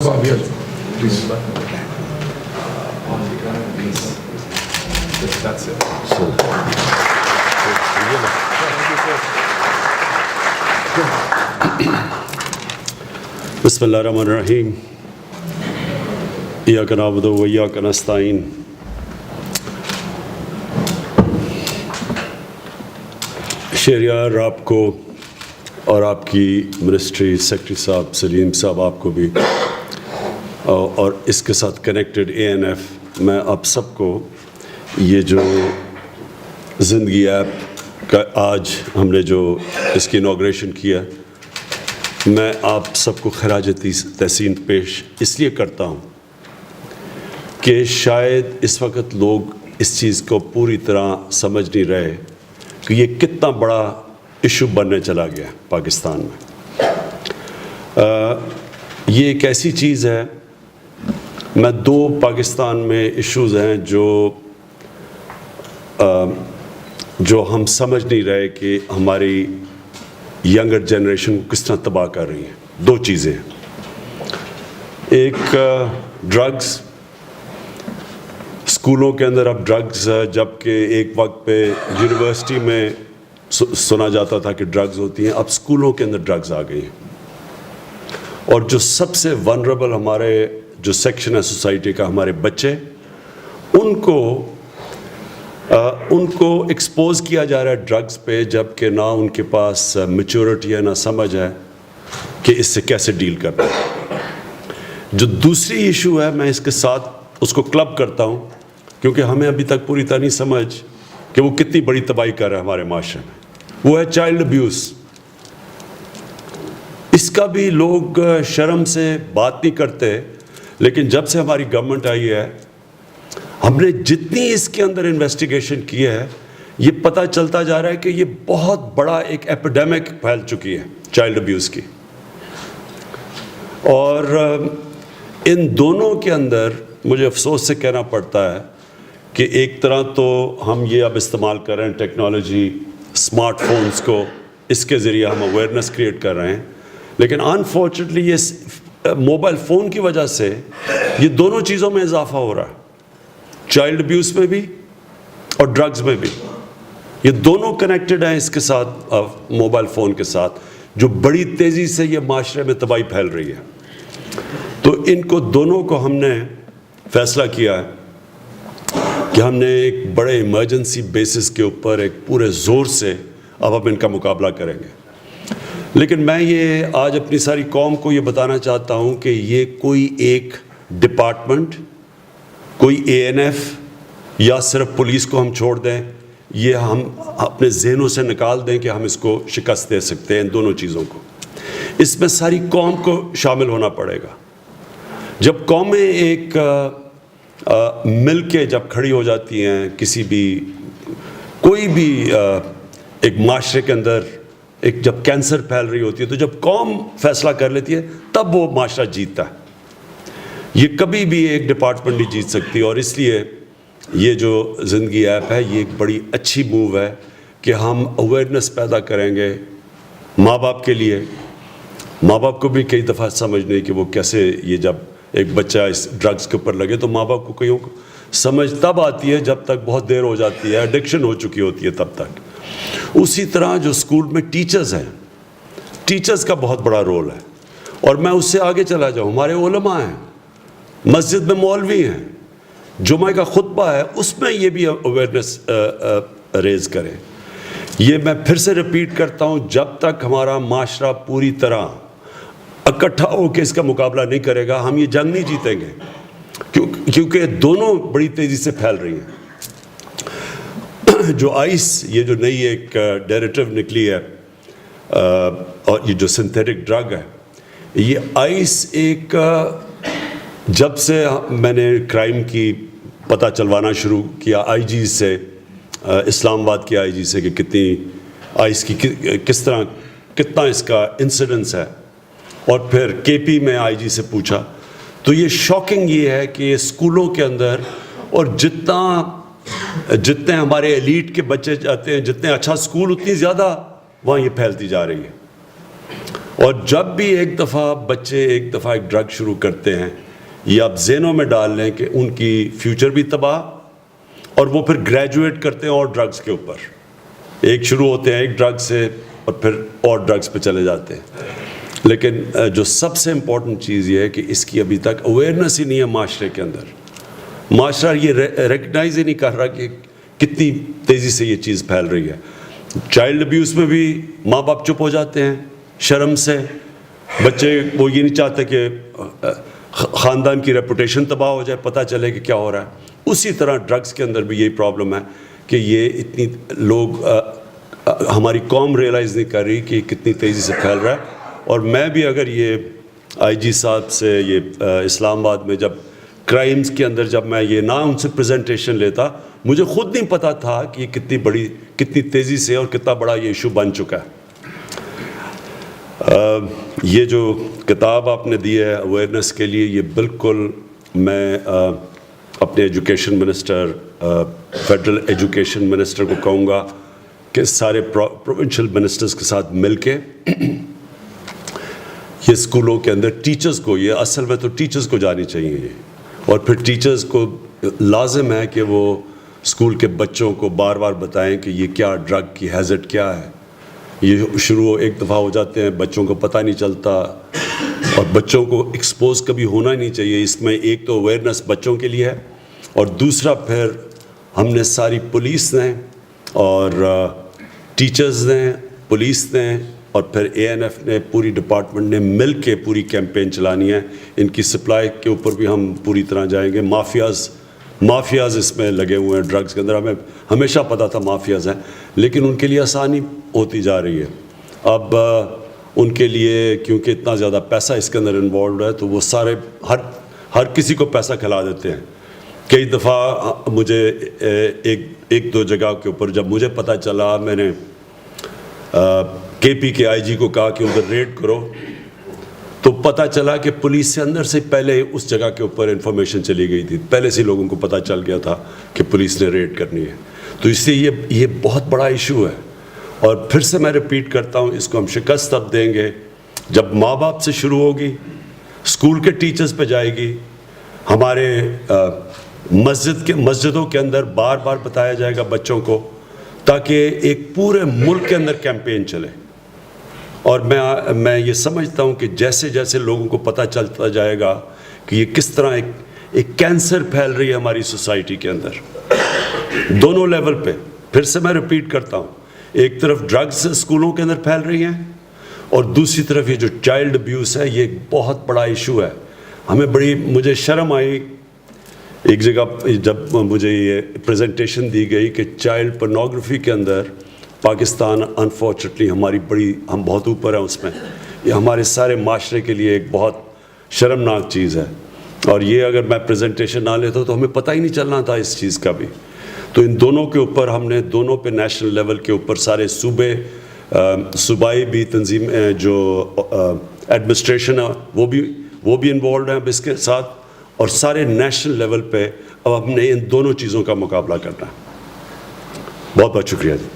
Please. That's it. बिस्मिल्लाहिर्रहमानिर्रहीम इय्याका नअबुदु व इय्याका नस्तईन। शहरियार आपको और आपकी मिनिस्ट्री सेक्रेटरी साहब सलीम साहब आपको भी और इसके साथ कनेक्टेड ANF, मैं आप सबको ये जो ज़िंदगी ऐप का आज हमने जो इसकी इनॉग्रेशन किया, मैं आप सबको खराज तहसीन पेश इसलिए करता हूँ कि शायद इस वक्त लोग इस चीज़ को पूरी तरह समझ नहीं रहे कि ये कितना बड़ा इशू बनने चला गया पाकिस्तान में। ये एक ऐसी चीज़ है, मैं दो पाकिस्तान में इश्यूज़ हैं जो हम समझ नहीं रहे कि हमारी यंगर जनरेशन को किस तरह तबाह कर रही हैं। दो चीज़ें हैं, एक ड्रग्स, स्कूलों के अंदर अब ड्रग्स, जबकि एक वक्त पे यूनिवर्सिटी में सुना जाता था कि ड्रग्स होती हैं, अब स्कूलों के अंदर ड्रग्स आ गई हैं। और जो सबसे वनरेबल हमारे जो सेक्शन है सोसाइटी का, हमारे बच्चे, उनको एक्सपोज किया जा रहा है ड्रग्स पे, जबकि ना उनके पास मैच्योरिटी है, ना समझ है कि इससे कैसे डील करना है। जो दूसरी इशू है, मैं इसके साथ उसको क्लब करता हूँ क्योंकि हमें अभी तक पूरी तरह नहीं समझ कि वो कितनी बड़ी तबाही कर रहा है हमारे माशरे में, वो है चाइल्ड अब्यूज़। इसका भी लोग शर्म से बात नहीं करते, लेकिन जब से हमारी गवर्नमेंट आई है, हमने जितनी इसके अंदर इन्वेस्टिगेशन की है, ये पता चलता जा रहा है कि ये बहुत बड़ा एक एपिडेमिक फैल चुकी है चाइल्ड अब्यूज़ की। और इन दोनों के अंदर मुझे अफसोस से कहना पड़ता है कि एक तरह तो हम ये अब इस्तेमाल कर रहे हैं टेक्नोलॉजी, स्मार्टफोन्स को, इसके ज़रिए हम अवेयरनेस क्रिएट कर रहे हैं, लेकिन अनफॉर्चुनेटली ये मोबाइल फ़ोन की वजह से ये दोनों चीज़ों में इजाफा हो रहा है, चाइल्ड अब्यूज़ में भी और ड्रग्स में भी। ये दोनों कनेक्टेड हैं इसके साथ, मोबाइल फ़ोन के साथ, जो बड़ी तेज़ी से ये माशरे में तबाही फैल रही है। तो इनको दोनों को हमने फ़ैसला किया है कि हमने एक बड़े इमरजेंसी बेसिस के ऊपर एक पूरे ज़ोर से अब हम इनका मुकाबला करेंगे। लेकिन मैं ये आज अपनी सारी कौम को ये बताना चाहता हूँ कि ये कोई एक डिपार्टमेंट, कोई ANF या सिर्फ पुलिस को हम छोड़ दें, ये हम अपने जहनों से निकाल दें कि हम इसको शिकस्त दे सकते हैं। इन दोनों चीज़ों को, इसमें सारी कौम को शामिल होना पड़ेगा। जब कौमें एक मिल के जब खड़ी हो जाती हैं, किसी भी कोई भी एक माशरे के अंदर एक जब कैंसर फैल रही होती है, तो जब कौम फैसला कर लेती है तब वो माशरा जीतता है। ये कभी भी एक डिपार्टमेंट नहीं जीत सकती। और इसलिए ये जो ज़िंदगी ऐप है, ये एक बड़ी अच्छी मूव है कि हम अवेयरनेस पैदा करेंगे माँ बाप के लिए। माँ बाप को भी कई दफ़ा समझ नहीं कि वो कैसे, ये जब एक बच्चा इस ड्रग्स के ऊपर लगे तो माँ बाप को कईयों को समझ तब आती है जब तक बहुत देर हो जाती है, एडिक्शन हो चुकी होती है तब तक। उसी तरह जो स्कूल में टीचर्स हैं, टीचर्स का बहुत बड़ा रोल है। और मैं उससे आगे चला जाऊँ, हमारे उलमा हैं, मस्जिद में मौलवी हैं, जुमा का खुतबा है, उसमें ये भी अवेयरनेस रेज करें। ये मैं फिर से रिपीट करता हूँ, जब तक हमारा माशरा पूरी तरह इकट्ठा होकर इसका मुकाबला नहीं करेगा, हम ये जंग नहीं जीतेंगे, क्योंकि दोनों बड़ी तेज़ी से फैल रही हैं। जो आइस, ये जो नई एक डेरिवेटिव निकली है, और ये जो सिंथेटिक ड्रग है, ये आइस एक जब से मैंने क्राइम की पता चलवाना शुरू किया IG से, इस्लामाबाद के IG से, कि कितनी आइस की किस तरह कितना इसका इंसिडेंस है, और फिर KP में IG से पूछा, तो ये शॉकिंग ये है कि स्कूलों के अंदर, और जितने हमारे एलीट के बच्चे जाते हैं, जितने अच्छा स्कूल, उतनी ज़्यादा वहाँ ये फैलती जा रही है। اور جب بھی ایک دفعہ بچے ایک دفعہ ایک ڈرگ شروع کرتے ہیں، یہ آپ ذہنوں میں ڈال لیں کہ ان کی فیوچر بھی تباہ، اور وہ پھر گریجویٹ کرتے ہیں اور ڈرگز کے اوپر، ایک شروع ہوتے ہیں ایک ڈرگ سے اور پھر اور ڈرگز پہ چلے جاتے ہیں. لیکن جو سب سے امپورٹنٹ چیز یہ ہے کہ اس کی ابھی تک اویئرنیس ہی نہیں ہے معاشرے کے اندر. معاشرہ یہ ریکگنائز ہی نہیں کر رہا کہ کتنی تیزی سے یہ چیز پھیل رہی ہے. چائلڈ ابیوز میں بھی ماں باپ چپ ہو جاتے ہیں شرم سے، بچے وہ یہ نہیں چاہتے کہ خاندان کی ریپوٹیشن تباہ ہو جائے، پتہ چلے کہ کیا ہو رہا ہے. اسی طرح ڈرگز کے اندر بھی یہی پرابلم ہے کہ یہ اتنی لوگ ہماری قوم ریئلائز نہیں کر رہی کہ یہ کتنی تیزی سے پھیل رہا ہے. اور میں بھی اگر یہ آئی جی صاحب سے یہ اسلام آباد میں جب کرائمز کے اندر جب میں یہ نہ ان سے پریزنٹیشن لیتا، مجھے خود نہیں پتہ تھا کہ یہ کتنی تیزی سے اور کتنا بڑا یہ ایشو بن چکا ہے. یہ جو کتاب آپ نے دی ہے اویئرنیس کے لیے، یہ بالکل میں اپنے education minister, federal education minister کو کہوں گا کہ سارے پروونشل منسٹرز کے ساتھ مل کے یہ اسکولوں کے اندر ٹیچرز کو، یہ اصل میں تو ٹیچرز کو جانی چاہیے یہ، اور پھر ٹیچرز کو لازم ہے کہ وہ اسکول کے بچوں کو بار بار بتائیں کہ یہ کیا ڈرگ کی ہیزٹ کیا ہے. یہ شروع ایک دفعہ ہو جاتے ہیں، بچوں کو پتہ نہیں چلتا، اور بچوں کو ایکسپوز کبھی ہونا نہیں چاہیے. اس میں ایک تو اویئرنیس بچوں کے لیے ہے، اور دوسرا پھر ہم نے ساری پولیس نے اور ٹیچرز نے، پولیس نے اور پھر اے این ایف نے، پوری ڈپارٹمنٹ نے مل کے پوری کیمپین چلانی ہے. ان کی سپلائی کے اوپر بھی ہم پوری طرح جائیں گے. مافیاز اس میں لگے ہوئے ہیں ڈرگز کے اندر. ہمیں ہمیشہ پتہ تھا مافیاز ہیں، لیکن ان کے لیے آسانی ہوتی جا رہی ہے. اب ان کے لیے کیونکہ اتنا زیادہ پیسہ اس کے اندر انوالوڈ ہے، تو وہ سارے ہر کسی کو پیسہ کھلا دیتے ہیں. کئی دفعہ مجھے ایک دو جگہ کے اوپر جب مجھے پتہ چلا، میں نے کے پی کے آئی جی کو کہا کہ ادھر ریڈ کرو، تو پتہ چلا کہ پولیس سے اندر سے پہلے اس جگہ کے اوپر انفارمیشن چلی گئی تھی، پہلے سے لوگوں کو پتہ چل گیا تھا کہ پولیس نے ریڈ کرنی ہے. تو اس سے یہ بہت بڑا ایشو ہے. اور پھر سے میں ریپیٹ کرتا ہوں، اس کو ہم شکست تب دیں گے جب ماں باپ سے شروع ہوگی، اسکول کے ٹیچرز پہ جائے گی، ہمارے مسجدوں کے اندر بار بار بتایا جائے گا بچوں کو، تاکہ ایک پورے ملک کے اندر کیمپین چلے. اور میں یہ سمجھتا ہوں کہ جیسے جیسے لوگوں کو پتہ چلتا جائے گا کہ یہ کس طرح ایک کینسر پھیل رہی ہے ہماری سوسائٹی کے اندر دونوں لیول پہ. پھر سے میں ریپیٹ کرتا ہوں، ایک طرف ڈرگز اسکولوں کے اندر پھیل رہی ہیں، اور دوسری طرف یہ جو چائلڈ ابیوز ہے، یہ ایک بہت بڑا ایشو ہے. مجھے شرم آئی ایک جگہ جب مجھے یہ پریزنٹیشن دی گئی کہ چائلڈ پورنوگرافی کے اندر پاکستان انفارچونیٹلی ہم بہت اوپر ہیں اس میں. یہ ہمارے سارے معاشرے کے لیے ایک بہت شرمناک چیز ہے، اور یہ اگر میں پریزنٹیشن نہ لیتا تو ہمیں پتہ ہی نہیں چلنا تھا اس چیز کا بھی. تو ان دونوں کے اوپر ہم نے دونوں پہ نیشنل لیول کے اوپر سارے صوبائی بھی تنظیم جو ایڈمنسٹریشن ہے وہ بھی انوالوڈ ہیں اس کے ساتھ، اور سارے نیشنل لیول پہ اب ہم نے ان دونوں چیزوں کا مقابلہ کرنا ہے. بہت بہت شکریہ جی.